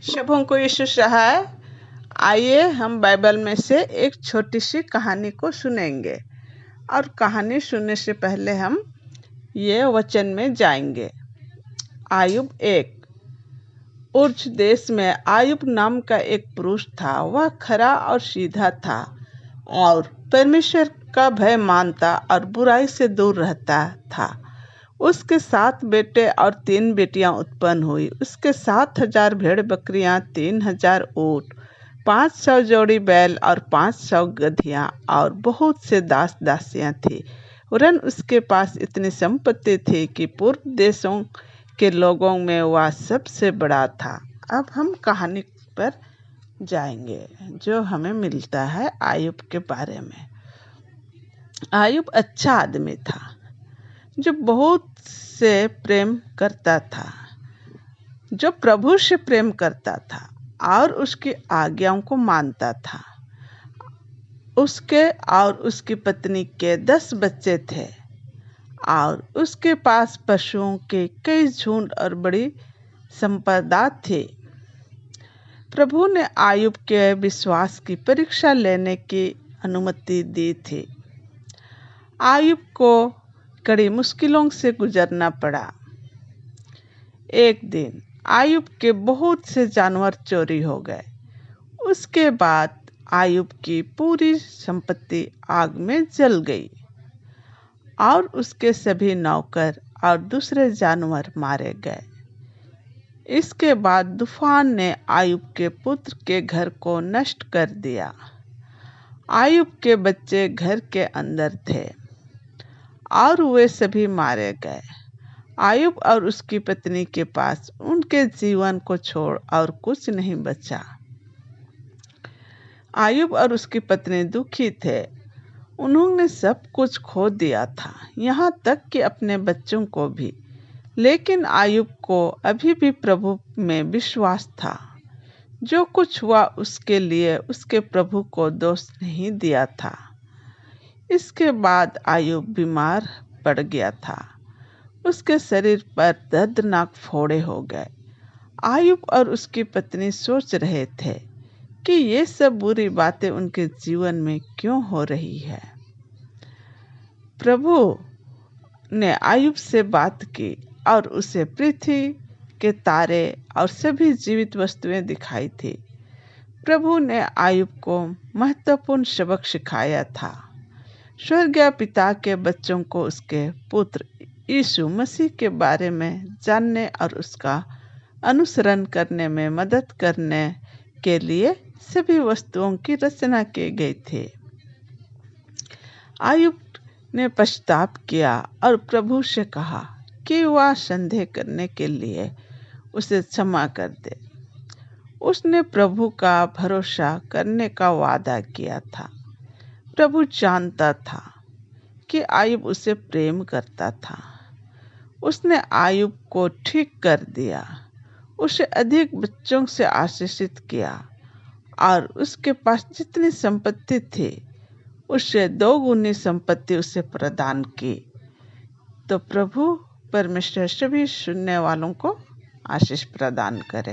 सबों को यीशु सहाय। आइए हम बाइबल में से एक छोटी सी कहानी को सुनेंगे और कहानी सुनने से पहले हम ये वचन में जाएंगे। आयुब 1। उर्ज देश में आयुब नाम का एक पुरुष था। वह खरा और सीधा था और परमेश्वर का भय मानता और बुराई से दूर रहता था। उसके 7 बेटे और 3 बेटियां उत्पन्न हुई। उसके 7,000 भेड़ बकरियां, 3,000 ऊँट, 500 जोड़ी बैल और 500 गधियां और बहुत से दास दासियां थी। वरन उसके पास इतनी संपत्ति थी कि पूर्व देशों के लोगों में वह सबसे बड़ा था। अब हम कहानी पर जाएंगे जो हमें मिलता है आयुब के बारे में। आयुब अच्छा आदमी था जो बहुत से प्रेम करता था, जो प्रभु से प्रेम करता था और उसकी आज्ञाओं को मानता था। उसके और उसकी पत्नी के 10 बच्चे थे और उसके पास पशुओं के कई झुंड और बड़ी संपदा थी। प्रभु ने आयुब के विश्वास की परीक्षा लेने की अनुमति दी थी। आयुब को कड़ी मुश्किलों से गुजरना पड़ा। एक दिन आयुब के बहुत से जानवर चोरी हो गए। उसके बाद आयुब की पूरी संपत्ति आग में जल गई और उसके सभी नौकर और दूसरे जानवर मारे गए। इसके बाद तूफान ने आयुब के पुत्र के घर को नष्ट कर दिया। आयुब के बच्चे घर के अंदर थे और वे सभी मारे गए। आयुब और उसकी पत्नी के पास उनके जीवन को छोड़ और कुछ नहीं बचा। आयुब और उसकी पत्नी दुखी थे। उन्होंने सब कुछ खो दिया था, यहाँ तक कि अपने बच्चों को भी। लेकिन आयुब को अभी भी प्रभु में विश्वास था। जो कुछ हुआ उसके लिए उसके प्रभु को दोष नहीं दिया था। इसके बाद आयुब बीमार पड़ गया था। उसके शरीर पर दर्दनाक फोड़े हो गए। आयुब और उसकी पत्नी सोच रहे थे कि ये सब बुरी बातें उनके जीवन में क्यों हो रही है। प्रभु ने आयुब से बात की और उसे पृथ्वी के तारे और सभी जीवित वस्तुएं दिखाई थी। प्रभु ने आयुब को महत्वपूर्ण सबक सिखाया था। स्वर्गीय पिता के बच्चों को उसके पुत्र यीशु मसीह के बारे में जानने और उसका अनुसरण करने में मदद करने के लिए सभी वस्तुओं की रचना की गई थी। आयुब ने पश्चाताप किया और प्रभु से कहा कि वह संदेह करने के लिए उसे क्षमा कर दे। उसने प्रभु का भरोसा करने का वादा किया था। प्रभु जानता था कि आयुब उसे प्रेम करता था। उसने आयुब को ठीक कर दिया, उसे अधिक बच्चों से आशीषित किया और उसके पास जितनी संपत्ति थी उससे 2 गुनी संपत्ति उसे प्रदान की। तो प्रभु परमेश्वर सभी सुनने वालों को आशीष प्रदान करे।